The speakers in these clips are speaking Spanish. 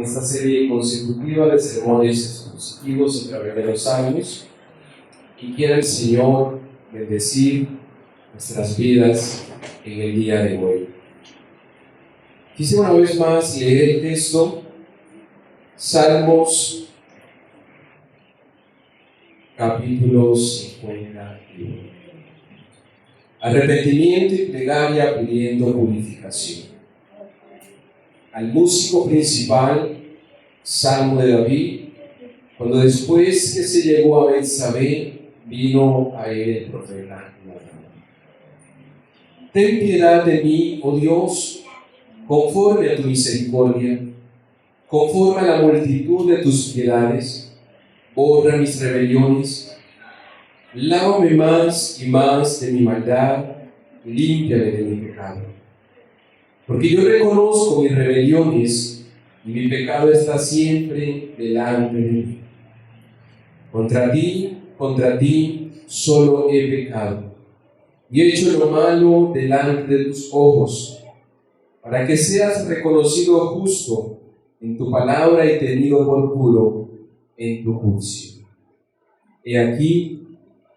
esta serie consecutiva de sermones expositivos a través de los años, y quiera el Señor bendecir nuestras vidas en el día de hoy. Quise una vez más leer el texto, Salmos capítulo 51. Arrepentimiento y plegaria pidiendo purificación. Al músico principal, Salmo de David, cuando después que se llegó a Betsabé, vino a él el profeta Natán. Ten piedad de mí, oh Dios, conforme a tu misericordia, conforme a la multitud de tus piedades, borra mis rebeliones, lávame más y más de mi maldad, límpiame de mi pecado. Porque yo reconozco mis rebeliones y mi pecado está siempre delante de mí. Contra ti solo he pecado y he hecho lo malo delante de tus ojos, para que seas reconocido justo en tu palabra y tenido por puro en tu juicio. He aquí,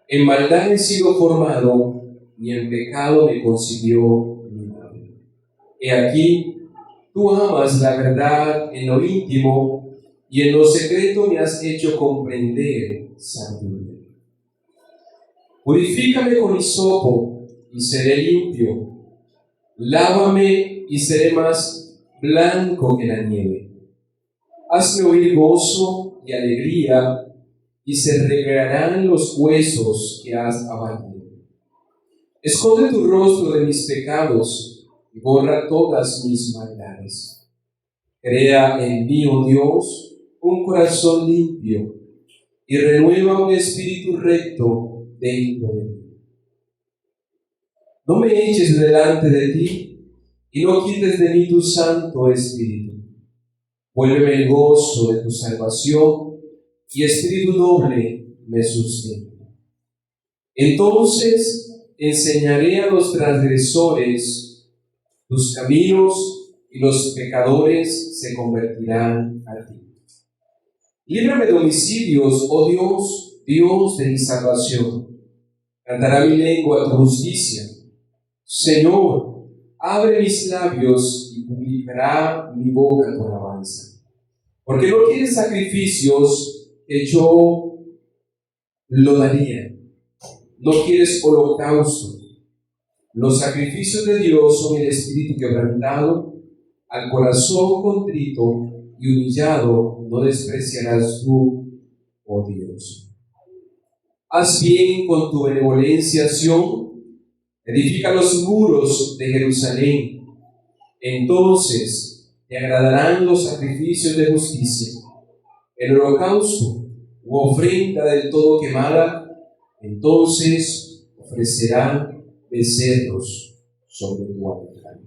en maldad he sido formado y en pecado me concibió mi madre. He aquí, tú amas la verdad en lo íntimo y en lo secreto me has hecho comprender sabiduría. Purifícame con hisopo y seré limpio. Lávame y seré más blanco que la nieve. Hazme oír gozo y alegría, y se recrearán los huesos que has abatido. Esconde tu rostro de mis pecados y borra todas mis maldades. Crea en mí, oh Dios, un corazón limpio, y renueva un espíritu recto dentro de mí. No me eches delante de ti, y no quites de mí tu Santo Espíritu. Vuélveme el gozo de tu salvación, y espíritu noble me sustenta. Entonces enseñaré a los transgresores tus caminos, y los pecadores se convertirán a ti. Líbrame de homicidios, oh Dios, Dios de mi salvación. Cantará mi lengua tu justicia. Señor, abre mis labios y publicará mi boca tu alabanza. Porque no quieres sacrificios que yo lo daría. No quieres holocausto. Los sacrificios de Dios son el espíritu quebrantado, al corazón contrito y humillado no despreciarás tú, oh Dios. Haz bien con tu benevolencia, Sión, edifica los muros de Jerusalén. Entonces te agradarán los sacrificios de justicia, el holocausto u ofrenda del todo quemada. Entonces ofrecerán becerros sobre tu altar.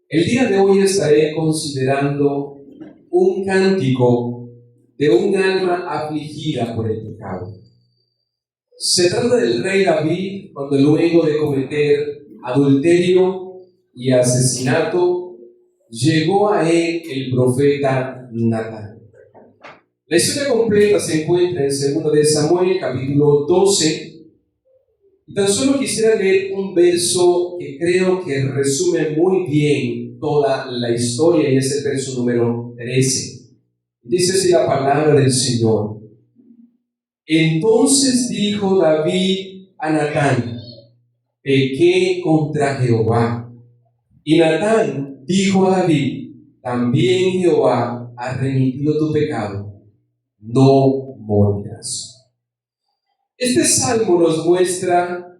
El día de hoy estaré considerando un cántico de un alma afligida por el pecado. Se trata del rey David cuando luego de cometer adulterio y asesinato llegó a él el profeta Natán. La historia completa se encuentra en 2 de Samuel capítulo 12. Y tan solo quisiera leer un verso que creo que resume muy bien toda la historia, y es el verso número 13. Dice así la palabra del Señor. Entonces dijo David a Natán: pequé contra Jehová. Y Natán dijo a David: también Jehová ha remitido tu pecado, no morirás. Este salmo nos muestra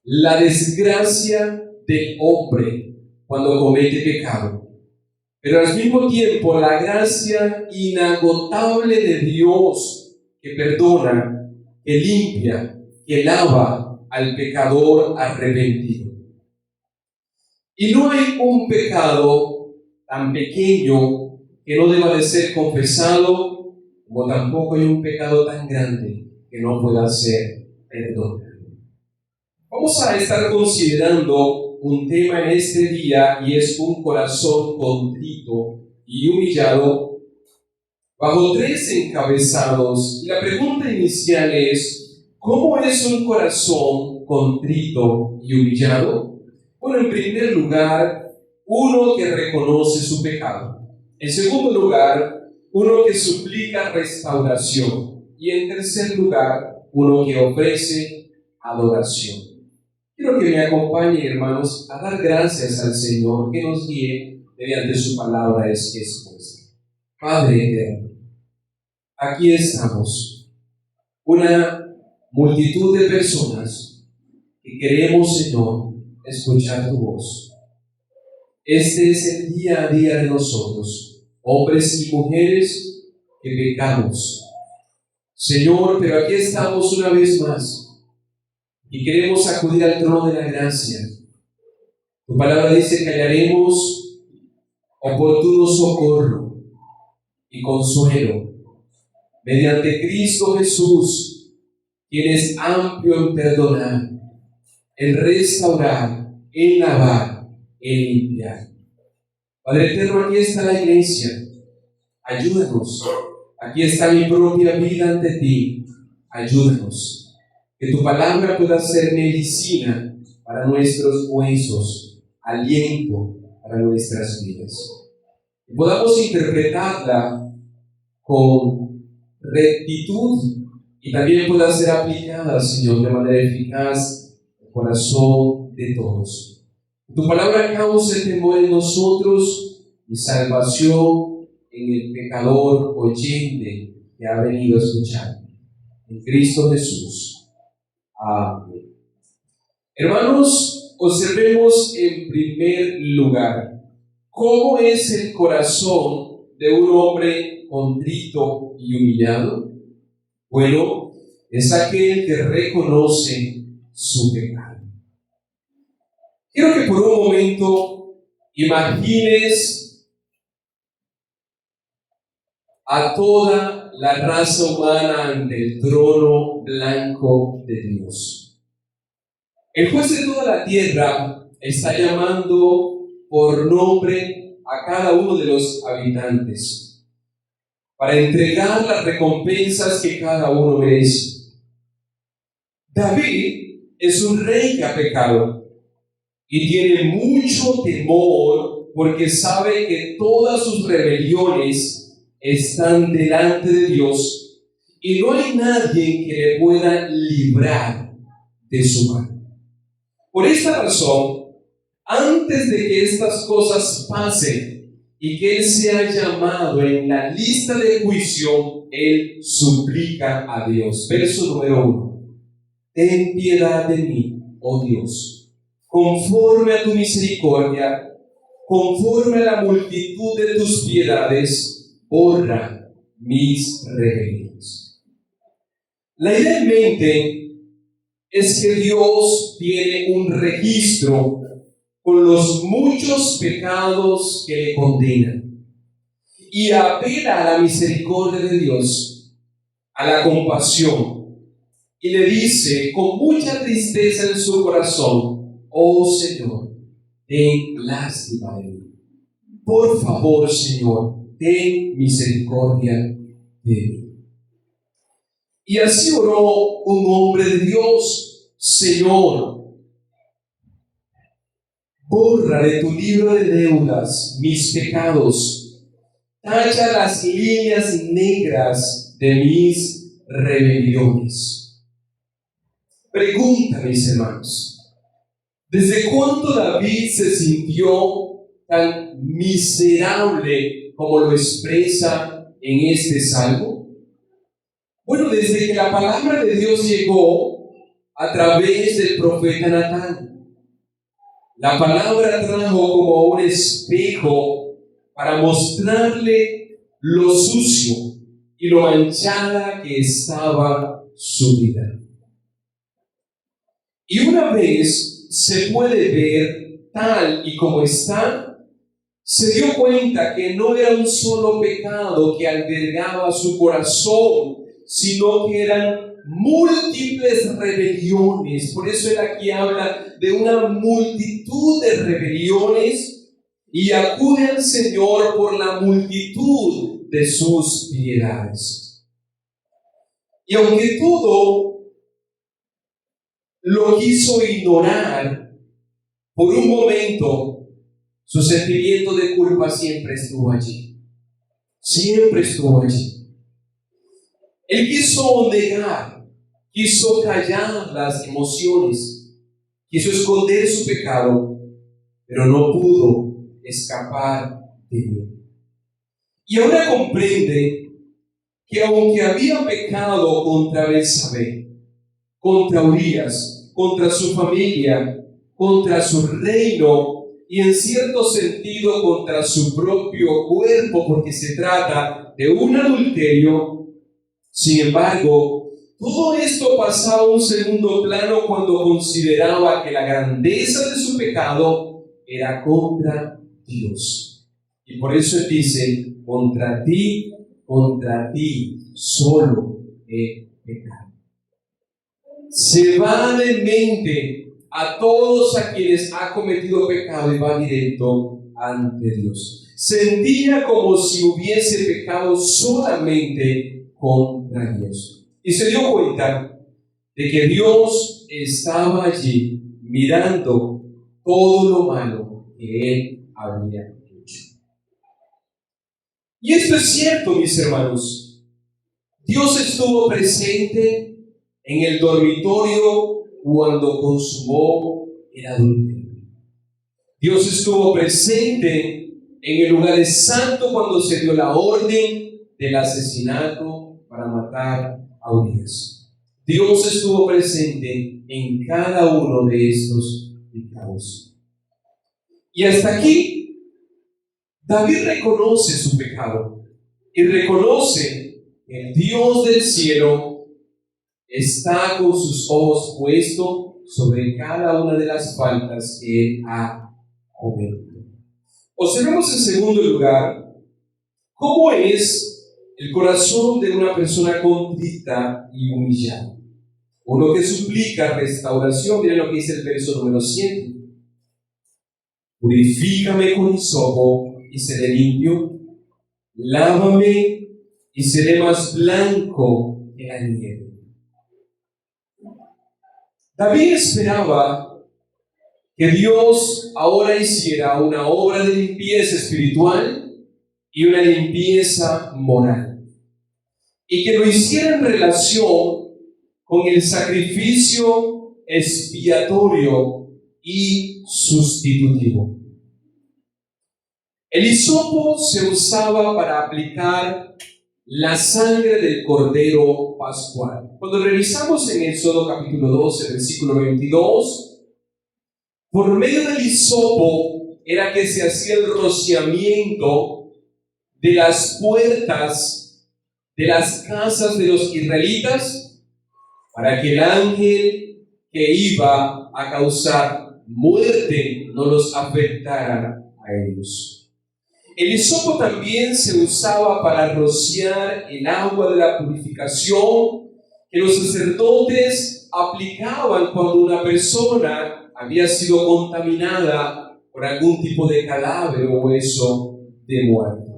la desgracia del hombre cuando comete pecado, pero al mismo tiempo la gracia inagotable de Dios que perdona, que limpia, que lava al pecador arrepentido. Y no hay un pecado tan pequeño que no deba de ser confesado, como tampoco hay un pecado tan grande que no pueda ser perdonado. Vamos a estar considerando un tema en este día y es un corazón contrito y humillado bajo 3 encabezados. Y la pregunta inicial es, ¿cómo es un corazón contrito y humillado? Bueno, en primer lugar, uno que reconoce su pecado. En segundo lugar, uno que suplica restauración. Y en tercer lugar, uno que ofrece adoración. Quiero que me acompañen, hermanos, a dar gracias al Señor que nos guíe mediante su palabra expuesta. Padre eterno, aquí estamos, una multitud de personas que queremos, Señor, escuchar tu voz. Este es el día a día de nosotros, hombres y mujeres que pecamos. Señor, pero aquí estamos una vez más y queremos acudir al trono de la gracia. Tu palabra dice que hallaremos oportuno socorro y consuelo mediante Cristo Jesús, quien es amplio en perdonar, en restaurar, en lavar, en limpiar. Padre eterno, aquí está la iglesia. Ayúdanos. Aquí está mi propia vida ante ti. Ayúdanos. Que tu palabra pueda ser medicina para nuestros huesos, aliento para nuestras vidas. Que podamos interpretarla con rectitud y también pueda ser aplicada, Señor, de manera eficaz al corazón de todos. Que tu palabra cause temor en nosotros y salvación en el pecador oyente que ha venido a escuchar. En Cristo Jesús. Amén. Hermanos, observemos en primer lugar cómo es el corazón de un hombre contrito y humillado. Bueno, es aquel que reconoce su pecado. Quiero que por un momento imagines a toda la raza humana ante el trono blanco de Dios. El juez de toda la tierra está llamando por nombre a cada uno de los habitantes para entregar las recompensas que cada uno merece. David es un rey que ha pecado y tiene mucho temor porque sabe que todas sus rebeliones están delante de Dios y no hay nadie que le pueda librar de su mano. Por esta razón, antes de que estas cosas pasen y que él sea llamado en la lista de juicio, él suplica a Dios. Verso número 1. Ten piedad de mí, oh Dios, conforme a tu misericordia, conforme a la multitud de tus piedades, borra mis rebeliones. La idea en mente es que Dios tiene un registro con los muchos pecados que le condenan y apela a la misericordia de Dios, a la compasión, y le dice con mucha tristeza en su corazón: oh Señor, ten lástima de mí. Por favor, Señor, ten misericordia de mí. Y así oró un hombre de Dios: Señor, borra de tu libro de deudas mis pecados, tacha las líneas negras de mis rebeliones. Pregunta, mis hermanos, ¿desde cuándo David se sintió tan miserable como lo expresa en este salmo? Bueno, desde que la palabra de Dios llegó a través del profeta Natán. La palabra trajo como un espejo para mostrarle lo sucio y lo manchada que estaba su vida. Y una vez se puede ver tal y como está, se dio cuenta que no era un solo pecado que albergaba su corazón, sino que eran múltiples rebeliones. Por eso él aquí habla de una multitud de rebeliones y acude al Señor por la multitud de sus piedades. Y aunque todo lo quiso ignorar por un momento, su sentimiento de culpa siempre estuvo allí. Siempre estuvo allí. Él quiso negar, quiso callar las emociones, quiso esconder su pecado, pero no pudo escapar de él. Y ahora comprende que aunque había pecado contra Betsabé, contra Urías, contra su familia, contra su reino y en cierto sentido contra su propio cuerpo, porque se trata de un adulterio, sin embargo, todo esto pasaba a un segundo plano cuando consideraba que la grandeza de su pecado era contra Dios. Y por eso él dice, contra ti solo he pecado. Se va de mente a todos a quienes ha cometido pecado y va directo ante Dios. Sentía como si hubiese pecado solamente contra Dios. Y se dio cuenta de que Dios estaba allí mirando todo lo malo que él había hecho. Y esto es cierto, mis hermanos. Dios estuvo presente en el dormitorio cuando consumó el adulterio. Dios estuvo presente en el lugar santo cuando se dio la orden del asesinato para matar a Urías. Dios estuvo presente en cada uno de estos pecados. Y hasta aquí, David reconoce su pecado y reconoce que el Dios del cielo está con sus ojos puestos sobre cada una de las faltas que él ha cometido. Observemos en segundo lugar cómo es el corazón de una persona contrita y humillada. Uno que suplica restauración. Miren lo que dice el verso número 7. Purifícame con hisopo y seré limpio. Lávame y seré más blanco que la nieve. David esperaba que Dios ahora hiciera una obra de limpieza espiritual y una limpieza moral, y que lo hiciera en relación con el sacrificio expiatorio y sustitutivo. El hisopo se usaba para aplicar la sangre del Cordero Pascual. Cuando revisamos en Éxodo capítulo 12, versículo 22, por medio del hisopo era que se hacía el rociamiento de las puertas de las casas de los israelitas para que el ángel que iba a causar muerte no los afectara a ellos. El hisopo también se usaba para rociar el agua de la purificación que los sacerdotes aplicaban cuando una persona había sido contaminada por algún tipo de cadáver o hueso de muerto.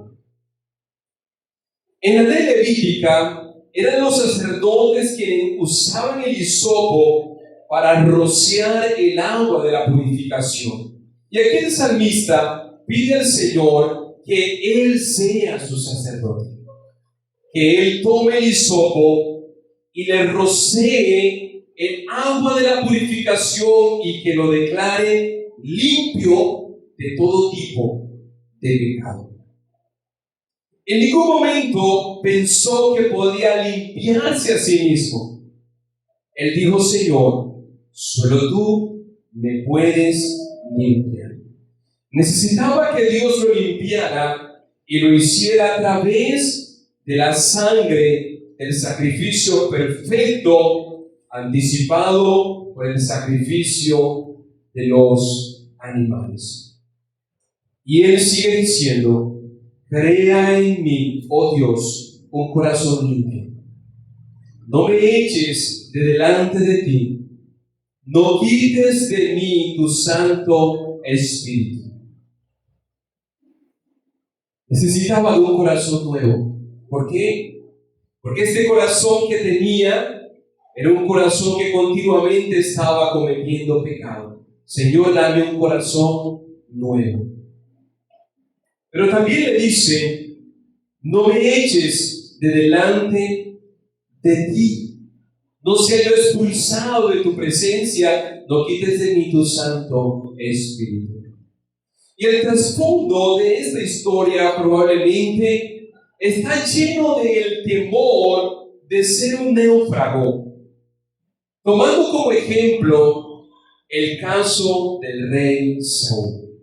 En la ley levítica eran los sacerdotes quienes usaban el hisopo para rociar el agua de la purificación. Y aquí el salmista pide al Señor que Él sea su sacerdote, que Él tome el hisopo y le rocee el agua de la purificación y que lo declare limpio de todo tipo de pecado. En ningún momento pensó que podía limpiarse a sí mismo. Él dijo: Señor, solo tú me puedes limpiar. Necesitaba que Dios lo limpiara y lo hiciera a través de la sangre, el sacrificio perfecto, anticipado por el sacrificio de los animales. Y Él sigue diciendo: crea en mí, oh Dios, un corazón limpio. no me eches de delante de ti, no quites de mí tu Santo Espíritu. Necesitaba de un corazón nuevo. ¿Por qué? Porque este corazón que tenía era un corazón que continuamente estaba cometiendo pecado. Señor, dame un corazón nuevo. Pero también le dice, no me eches de delante de ti. No sea yo expulsado de tu presencia, no quites de mí tu Santo Espíritu. Y el trasfondo de esta historia probablemente está lleno del temor de ser un náufrago. Tomando como ejemplo el caso del rey Saúl.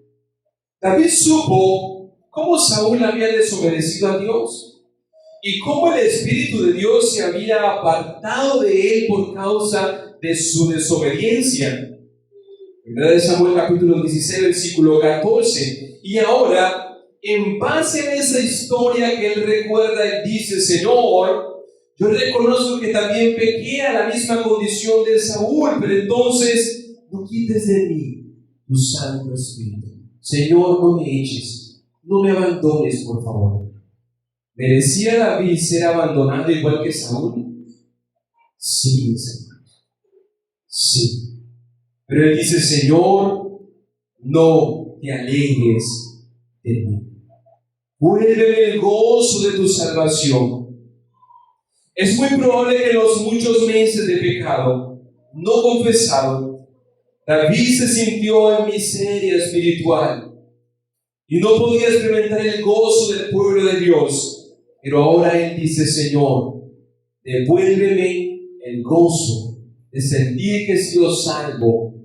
David supo cómo Saúl había desobedecido a Dios y cómo el Espíritu de Dios se había apartado de él por causa de su desobediencia. Primera de Samuel capítulo 16, versículo 14. Y ahora, en base a esa historia que él recuerda, él dice, Señor, yo reconozco que también pequé a la misma condición de Saúl, pero entonces no quites de mí tu Santo Espíritu. Señor, no me eches, no me abandones, por favor. ¿Merecía David ser abandonado igual que Saúl? Sí, mis hermanos. Sí. Pero él dice, Señor, no te alejes de mí. Vuélveme el gozo de tu salvación. Es muy probable que en los muchos meses de pecado no confesado, David se sintió en miseria espiritual y no podía experimentar el gozo del pueblo de Dios. Pero ahora él dice, Señor, devuélveme el gozo de sentir que he sido salvo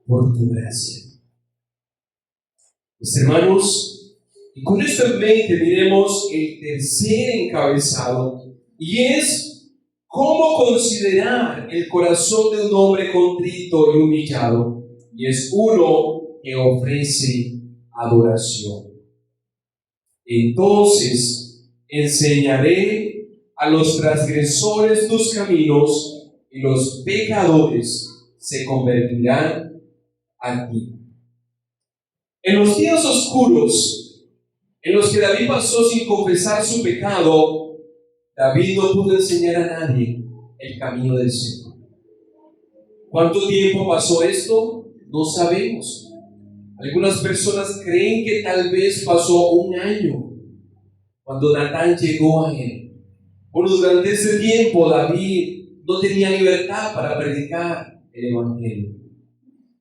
por tu gracia. Mis hermanos, y con esto en mente miremos el tercer encabezado, y es cómo considerar el corazón de un hombre contrito y humillado, y es uno que ofrece adoración. Entonces enseñaré a los transgresores tus caminos, y los pecadores se convertirán a ti. En los días oscuros en los que David pasó sin confesar su pecado, David no pudo enseñar a nadie el camino del Señor. ¿Cuánto tiempo pasó esto? No sabemos. Algunas personas creen que tal vez pasó un año cuando Natán llegó a él. Bueno, durante ese tiempo David no tenía libertad para predicar el Evangelio.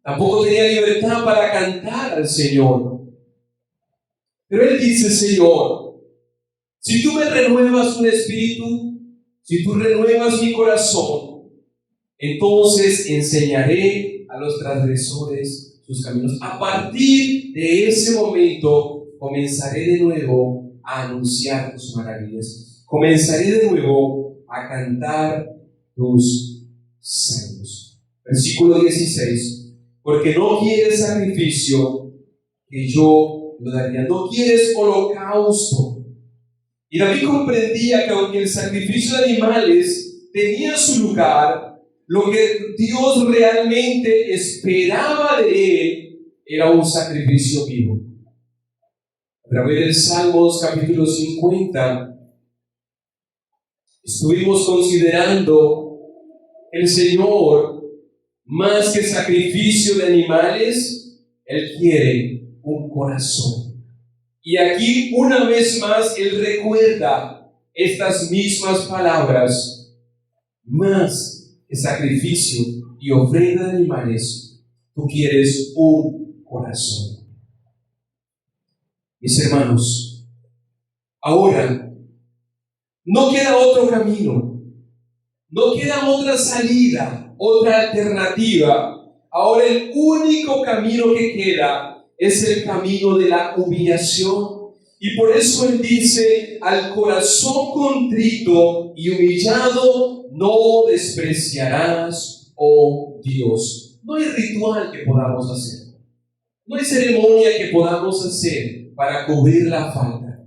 Tampoco tenía libertad para cantar al Señor. Pero él dice, Señor, si tú me renuevas un espíritu, si tú renuevas mi corazón, entonces enseñaré a los transgresores sus caminos. A partir de ese momento comenzaré de nuevo a anunciar tus maravillas. Comenzaré de nuevo a cantar tus salmos. Versículo 16. Porque no quieres sacrificio, que yo lo daría. No quieres holocausto. Y David comprendía que aunque el sacrificio de animales tenía su lugar, lo que Dios realmente esperaba de él era un sacrificio vivo. A través del Salmos capítulo 50 estuvimos considerando el Señor, más que sacrificio de animales, Él quiere un corazón. Y aquí una vez más Él recuerda estas mismas palabras: más que sacrificio y ofrenda de animales, tú quieres un corazón. Mis hermanos, ahora no queda otro camino, no queda otra salida, otra alternativa. Ahora el único camino que queda es el camino de la humillación. Y por eso Él dice: al corazón contrito y humillado no despreciarás, oh Dios. No hay ritual que podamos hacer, no hay ceremonia que podamos hacer para cubrir la falta.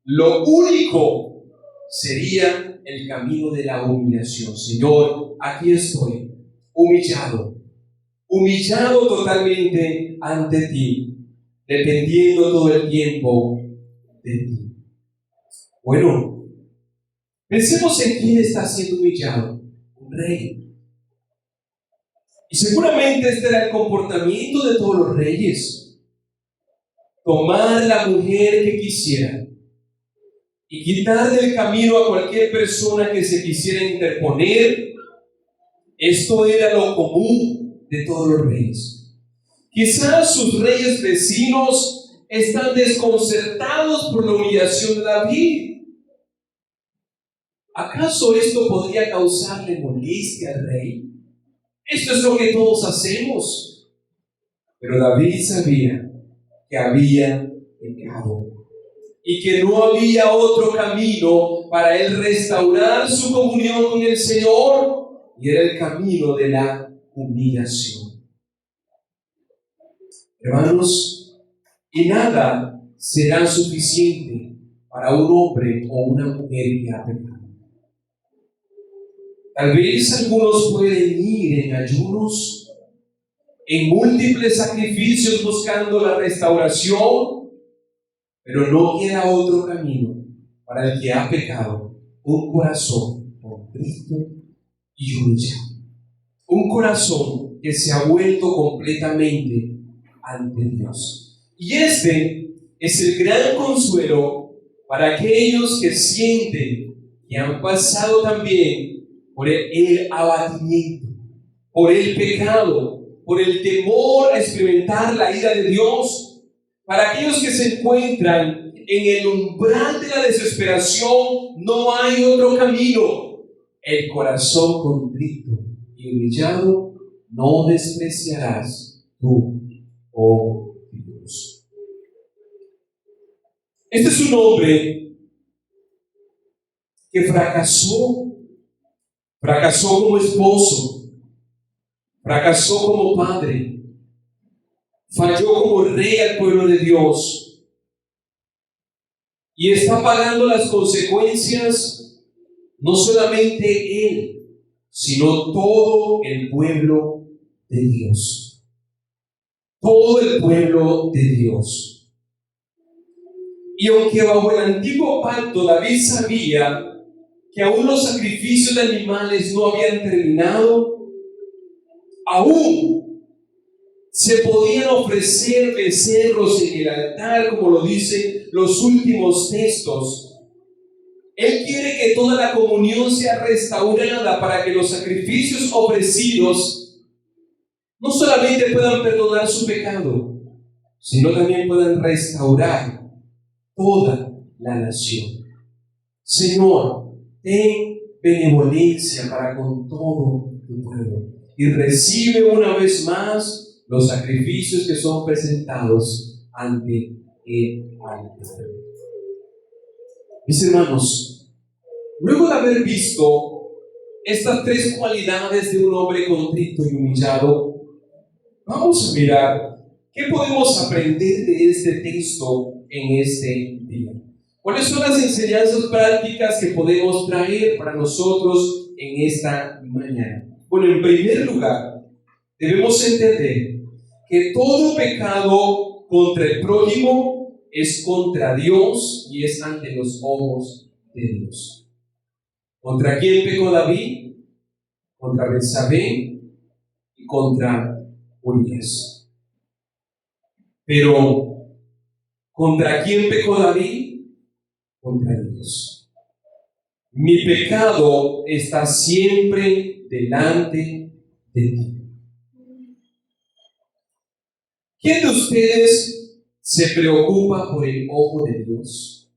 Lo único sería el camino de la humillación. Señor, aquí estoy, humillado totalmente ante ti, dependiendo todo el tiempo de ti. Bueno, pensemos en quién está siendo humillado. Un rey. Y seguramente este era el comportamiento de todos los reyes. Tomar la mujer que quisiera y quitarle el camino a cualquier persona que se quisiera interponer. Esto era lo común de todos los reyes. Quizás sus reyes vecinos están desconcertados por la humillación de David. ¿Acaso esto podría causarle molestia al rey? Esto es lo que todos hacemos. Pero David sabía que había pecado y que no había otro camino para él restaurar su comunión con el Señor, y era el camino de la humillación. Hermanos, y nada será suficiente para un hombre o una mujer que ha pecado. Tal vez algunos pueden ir en ayunos, en múltiples sacrificios buscando la restauración, pero no queda otro camino para el que ha pecado: un corazón contrito y humillado. Un corazón que se ha vuelto completamente ante Dios. Y este es el gran consuelo para aquellos que sienten que han pasado también por el abatimiento, por el pecado, por el temor a experimentar la ira de Dios. Para aquellos que se encuentran en el umbral de la desesperación, no hay otro camino. El corazón contrito y humillado no despreciarás tú, oh Dios. Este es un hombre que fracasó como esposo, fracasó como padre, falló como rey al pueblo de Dios, y está pagando las consecuencias no solamente él, sino todo el pueblo de Dios. Todo el pueblo de Dios. Y aunque bajo el antiguo pacto David sabía que aún los sacrificios de animales no habían terminado, aún se podían ofrecer becerros en el altar, como lo dicen los últimos textos. Él quiere que toda la comunión sea restaurada para que los sacrificios ofrecidos no solamente puedan perdonar su pecado, sino también puedan restaurar toda la nación. Señor, ten benevolencia para con todo tu pueblo y recibe una vez más los sacrificios que son presentados ante el altar. Mis hermanos, luego de haber visto estas tres cualidades de un hombre contrito y humillado, vamos a mirar qué podemos aprender de este texto en este día. ¿Cuáles son las enseñanzas prácticas que podemos traer para nosotros en esta mañana? Bueno, en primer lugar, debemos entender que todo pecado contra el prójimo es contra Dios y es ante los ojos de Dios. ¿Contra quién pecó David? Contra Betsabé y contra Urías. Pero, ¿contra quién pecó David? Contra Dios. Mi pecado está siempre delante de ti. ¿Quién de ustedes se preocupa por el ojo de Dios?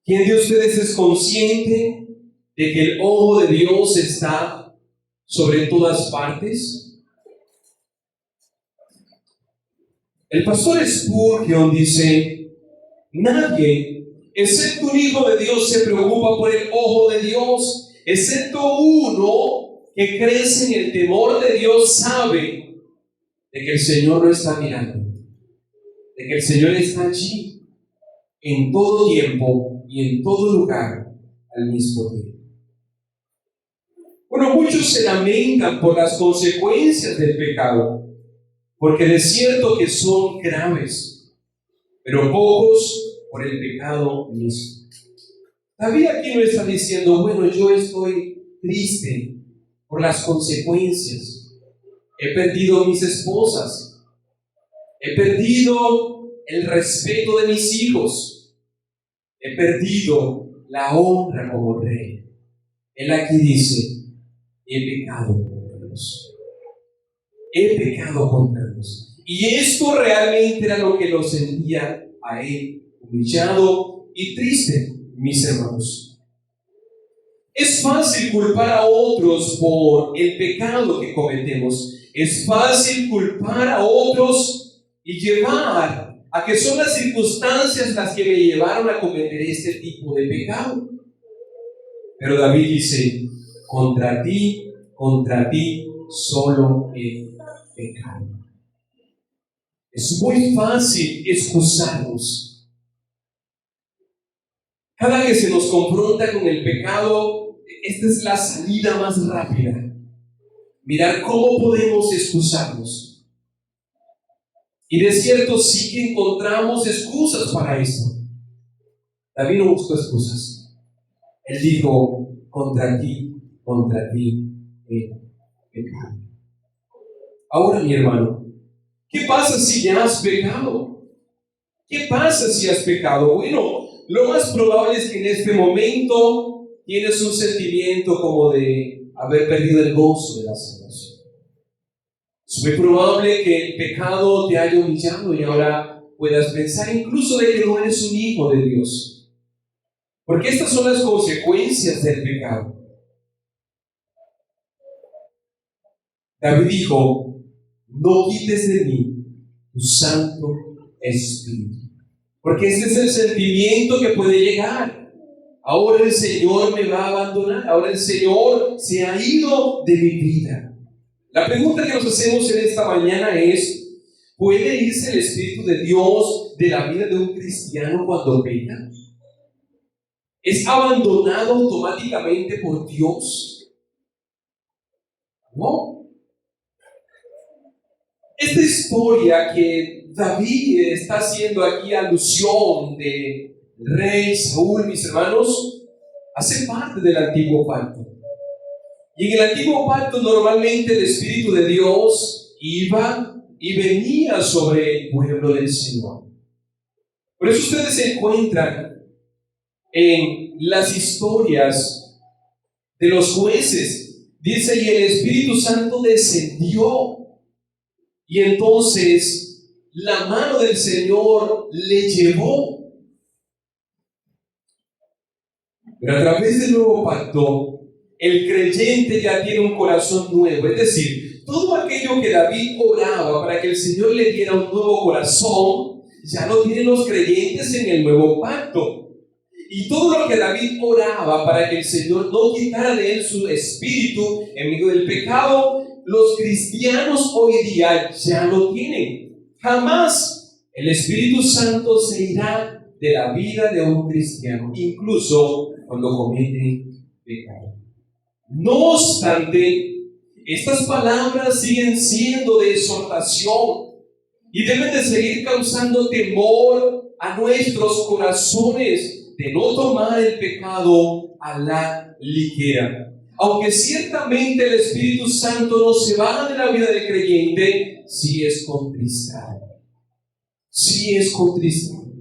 ¿Quién de ustedes es consciente de que el ojo de Dios está sobre todas partes? El pastor Spurgeon dice: nadie, excepto un hijo de Dios, se preocupa por el ojo de Dios, excepto uno que crece en el temor de Dios, sabe de que el Señor lo está mirando, de que el Señor está allí en todo tiempo y en todo lugar, al mismo tiempo. Bueno, muchos se lamentan por las consecuencias del pecado, porque de cierto que son graves, pero pocos por el pecado mismo. David aquí no está diciendo, bueno, yo estoy triste por las consecuencias. He perdido mis esposas. He perdido el respeto de mis hijos. He perdido la honra como rey. Él aquí dice, he pecado contra Dios. He pecado contra Dios. Y esto realmente era lo que lo sentía a él, humillado y triste, mis hermanos. Es fácil culpar a otros por el pecado que cometemos. Es fácil culpar a otros y llevar a que son las circunstancias las que me llevaron a cometer este tipo de pecado. Pero David dice, contra ti solo he pecado. Es muy fácil excusarnos. Cada que se nos confronta con el pecado, esta es la salida más rápida. Mirar cómo podemos excusarnos. Y de cierto sí que encontramos excusas para esto. David no buscó excusas. Él dijo, contra ti he pecado. Ahora, mi hermano, ¿qué pasa si ya has pecado? ¿Qué pasa si has pecado? Bueno, lo más probable es que en este momento tienes un sentimiento como de haber perdido el gozo de la salvación. Es muy probable que el pecado te haya humillado y ahora puedas pensar incluso de que no eres un hijo de Dios. Porque estas son las consecuencias del pecado. David dijo, no quites de mí tu Santo Espíritu. Porque este es el sentimiento que puede llegar. Ahora el Señor me va a abandonar. Ahora el Señor se ha ido de mi vida. La pregunta que nos hacemos en esta mañana es, ¿puede irse el Espíritu de Dios de la vida de un cristiano cuando peca? ¿Es abandonado automáticamente por Dios? No. Esta historia que David está haciendo aquí alusión de rey Saúl, mis hermanos, hace parte del antiguo pacto. Y en el antiguo pacto normalmente el Espíritu de Dios iba y venía sobre el pueblo del Señor. Por eso ustedes se encuentran en las historias de los jueces. Dice, y el Espíritu Santo descendió. Y entonces la mano del Señor le llevó. Pero a través del nuevo pacto, el creyente ya tiene un corazón nuevo. Es decir, todo aquello que David oraba para que el Señor le diera un nuevo corazón, ya lo tienen los creyentes en el nuevo pacto. Y todo lo que David oraba para que el Señor no quitara de él su espíritu en medio del pecado, los cristianos hoy día ya lo tienen. Jamás el Espíritu Santo se irá de la vida de un cristiano, incluso cuando comete pecado. No obstante, estas palabras siguen siendo de exhortación y deben de seguir causando temor a nuestros corazones de no tomar el pecado a la ligera. Aunque ciertamente el Espíritu Santo no se va de la vida del creyente, sí es contristado. Sí es contristado.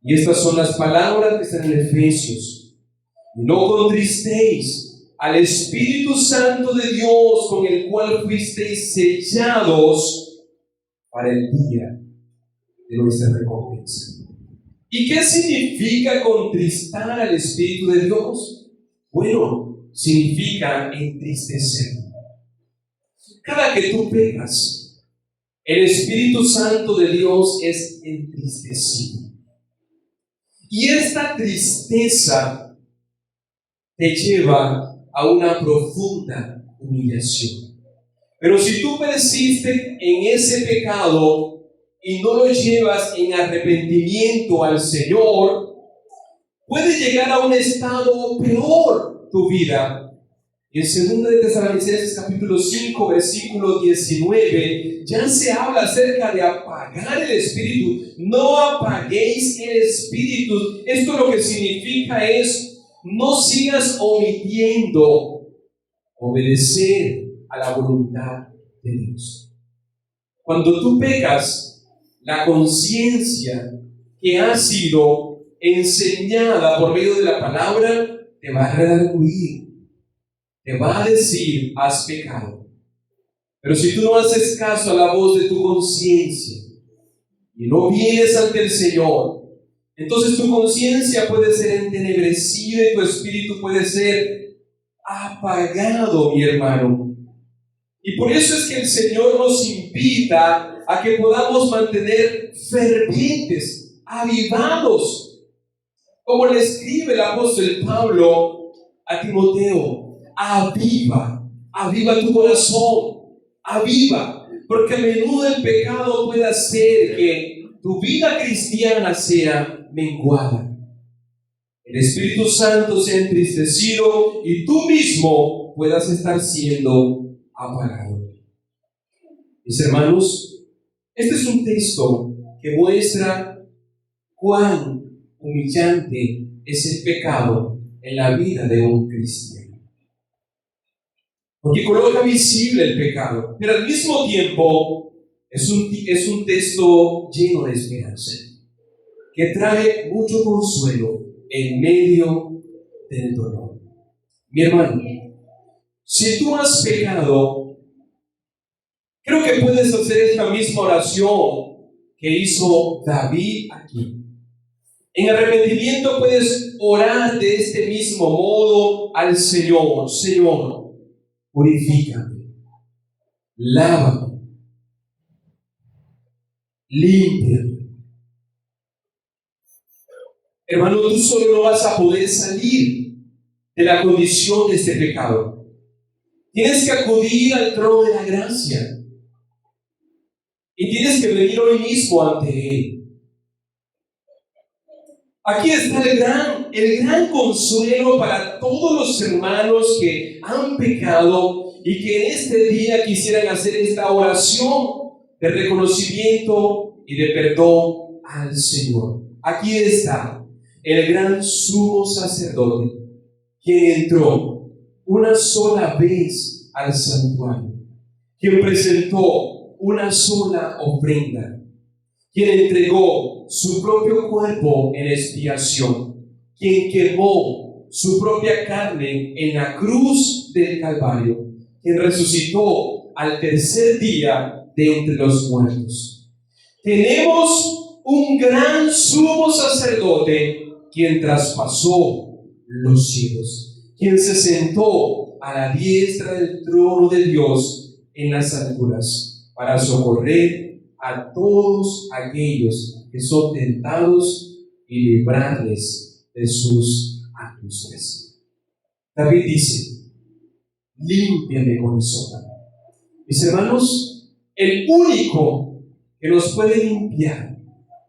Y estas son las palabras que están en Efesios. No contristéis al Espíritu Santo de Dios, con el cual fuisteis sellados para el día de nuestra recompensa. ¿Y qué significa contristar al Espíritu de Dios? Bueno, significa entristecer. Cada que tú pecas, el Espíritu Santo de Dios es entristecido. Y esta tristeza te lleva a una profunda humillación. Pero si tú persistes en ese pecado y no lo llevas en arrepentimiento al Señor, puede llegar a un estado peor tu vida. En 2 de Tesalonicenses capítulo 5, versículo 19, ya se habla acerca de apagar el espíritu. No apaguéis el espíritu. Esto lo que significa es, no sigas omitiendo obedecer a la voluntad de Dios. Cuando tú pecas, la conciencia que ha sido enseñada por medio de la palabra te va a redarguir. Te va a decir, has pecado. Pero si tú no haces caso a la voz de tu conciencia y no vienes ante el Señor, entonces tu conciencia puede ser entenebrecida y tu espíritu puede ser apagado, mi hermano. Y por eso es que el Señor nos invita a que podamos mantener fervientes, avivados, como le escribe el apóstol Pablo a Timoteo. Aviva tu corazón, aviva, porque a menudo el pecado puede hacer que tu vida cristiana sea menguada. El Espíritu Santo sea entristecido y tú mismo puedas estar siendo apagado. Mis hermanos, este es un texto que muestra cuán humillante es el pecado en la vida de un cristiano. Porque coloca visible el pecado, pero al mismo tiempo es un texto lleno de esperanza, que trae mucho consuelo en medio del dolor. Mi hermano, si tú has pecado, creo que puedes hacer esta misma oración que hizo David aquí. En arrepentimiento puedes orar de este mismo modo al Señor. Señor, purifícame, lávame, límpiame. Hermano, tú solo no vas a poder salir de la condición de este pecado. Tienes que acudir al trono de la gracia y tienes que venir hoy mismo ante Él. Aquí está el gran consuelo para todos los hermanos que han pecado y que en este día quisieran hacer esta oración de reconocimiento y de perdón al Señor. Aquí está el gran sumo sacerdote, quien entró una sola vez al santuario, quien presentó una sola ofrenda, quien entregó su propio cuerpo en expiación, quien quemó su propia carne en la cruz del Calvario, quien resucitó al tercer día de entre los muertos. Tenemos un gran sumo sacerdote quien traspasó los cielos, quien se sentó a la diestra del trono de Dios en las alturas para socorrer a todos aquellos que son tentados y librarles de sus angustias. David dice, límpiame con hisopo. Mis hermanos, el único que nos puede limpiar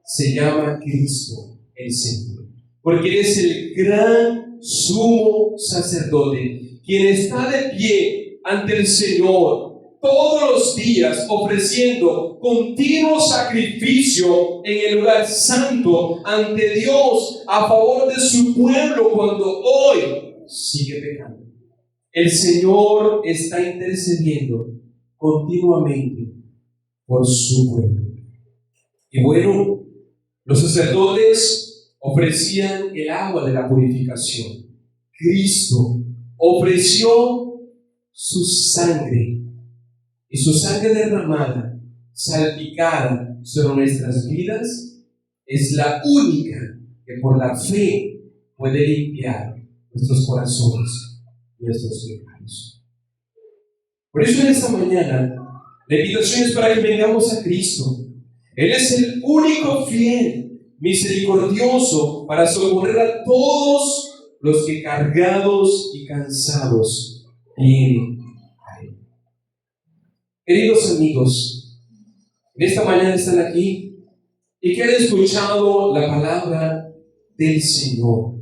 se llama Cristo el Señor, porque Él es el gran sumo sacerdote, quien está de pie ante el Señor todos los días ofreciendo continuo sacrificio en el lugar santo ante Dios a favor de su pueblo cuando hoy sigue pecando. El Señor está intercediendo continuamente por su pueblo. Y bueno, los sacerdotes ofrecían el agua de la purificación. Cristo ofreció su sangre, y su sangre derramada, salpicada sobre nuestras vidas, es la única que por la fe puede limpiar nuestros corazones, nuestros pecados. Por eso en esta mañana la invitación es para que vengamos a Cristo. Él es el único fiel, misericordioso, para socorrer a todos los que cargados y cansados vienen. Queridos amigos, en esta mañana están aquí y que han escuchado la palabra del Señor.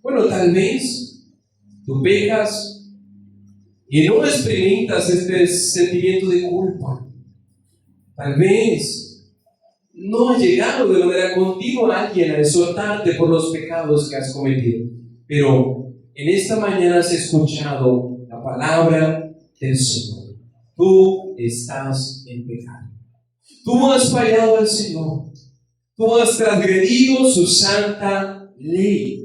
Bueno, tal vez tú pecas y no experimentas este sentimiento de culpa. Tal vez no ha llegado de manera continua alguien a exhortarte por los pecados que has cometido. Pero en esta mañana has escuchado la palabra del Señor. Tú estás en pecado. Tú has fallado al Señor. Tú has transgredido su santa ley.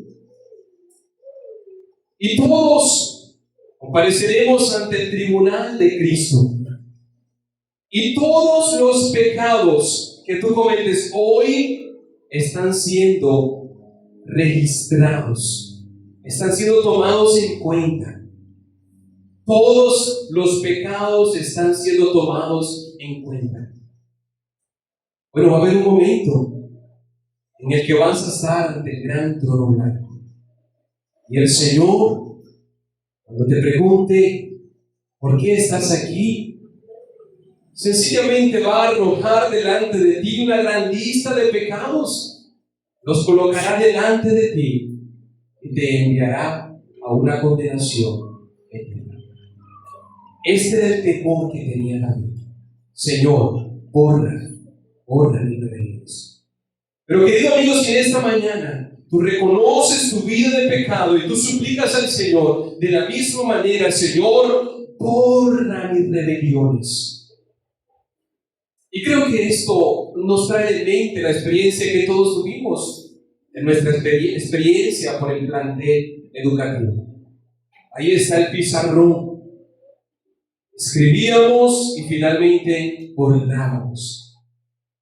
Y todos compareceremos ante el tribunal de Cristo. Y todos los pecados que tú cometes hoy están siendo registrados, están siendo tomados en cuenta. Todos los pecados están siendo tomados en cuenta. Bueno, va a haber un momento en el que vas a estar ante el gran trono blanco. Y el Señor, cuando te pregunte, ¿por qué estás aquí?, sencillamente va a arrojar delante de ti una gran lista de pecados. Los colocará delante de ti y te enviará a una condenación eterna. Este era el temor que tenía David. Señor, borra mis rebeliones. Pero queridos amigos, que en esta mañana tú reconoces tu vida de pecado y tú suplicas al Señor de la misma manera: Señor, borra mis rebeliones. Y creo que esto nos trae en mente la experiencia que todos tuvimos en nuestra experiencia por el plantel educativo. Ahí está el pizarrón. Escribíamos y finalmente bordábamos.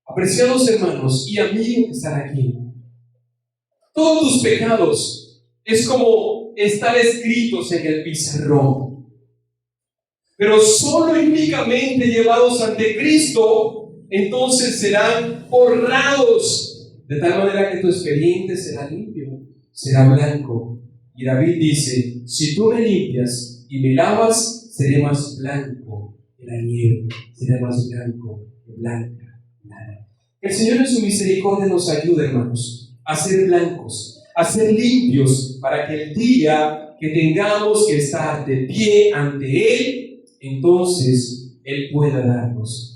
Apreciados hermanos y amigos que están aquí, todos tus pecados es como estar escritos en el pizarrón, pero solo y únicamente llevados ante Cristo, entonces serán borrados, de tal manera que tu expediente será limpio, será blanco. Y David dice: si tú me limpias y me lavas, seré más blanco que la nieve, seré más blanco que blanca lana. El Señor en su misericordia nos ayude, hermanos, a ser blancos, a ser limpios, para que el día que tengamos que estar de pie ante Él, entonces Él pueda darnos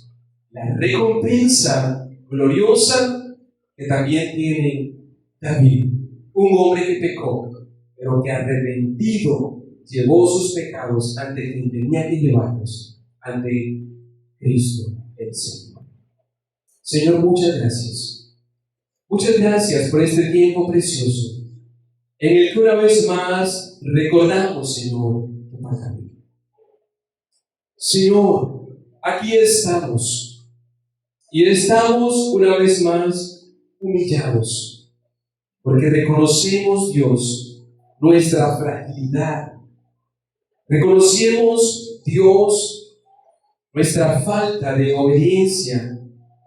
la recompensa gloriosa que también tiene David, un hombre que pecó, pero que arrepentido llevó sus pecados ante quien tenía que llevarlos, ante Cristo el Señor. Señor, muchas gracias. Muchas gracias por este tiempo precioso en el que una vez más recordamos, Señor, tu palabra. Señor, aquí estamos. Y estamos una vez más humillados, porque reconocemos, Dios, nuestra fragilidad. Reconocemos, Dios, nuestra falta de obediencia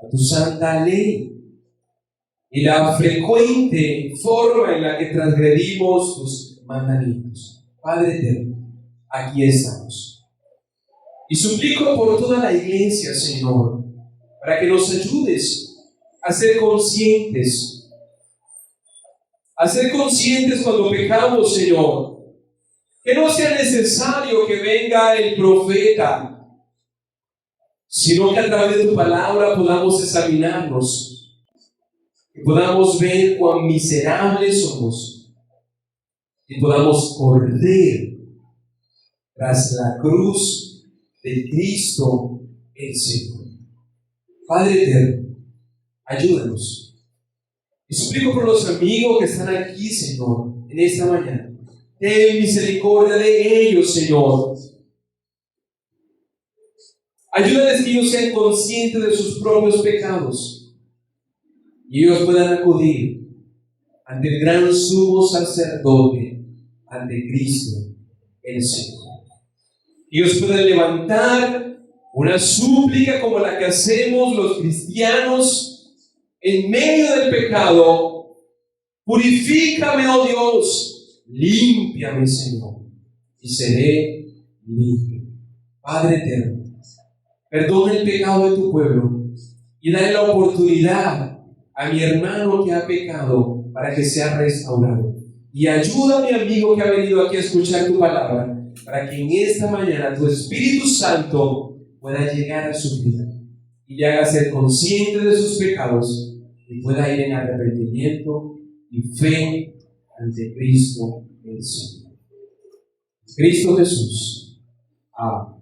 a tu santa ley y la frecuente forma en la que transgredimos tus mandamientos. Padre eterno, aquí estamos. Y suplico por toda la iglesia, Señor, para que nos ayudes a ser conscientes cuando pecamos, Señor. Que no sea necesario que venga el profeta, sino que a través de tu palabra podamos examinarnos, que podamos ver cuán miserables somos y podamos correr tras la cruz de Cristo el Señor. Padre eterno, ayúdanos. Y suplico por los amigos que están aquí, Señor, en esta mañana. Ten misericordia de ellos, Señor. Ayúdales que ellos sean conscientes de sus propios pecados y ellos puedan acudir ante el gran sumo sacerdote, ante Cristo el Señor. Ellos puedan levantar una súplica como la que hacemos los cristianos en medio del pecado: purifícame, oh Dios, límpiame, Señor, y seré limpio. Padre eterno, perdona el pecado de tu pueblo y dale la oportunidad a mi hermano que ha pecado para que sea restaurado. Y ayuda a mi amigo que ha venido aquí a escuchar tu palabra, para que en esta mañana tu Espíritu Santo pueda llegar a su vida y le haga ser consciente de sus pecados y pueda ir en arrepentimiento y fe ante Cristo el Señor. Cristo Jesús. Amén.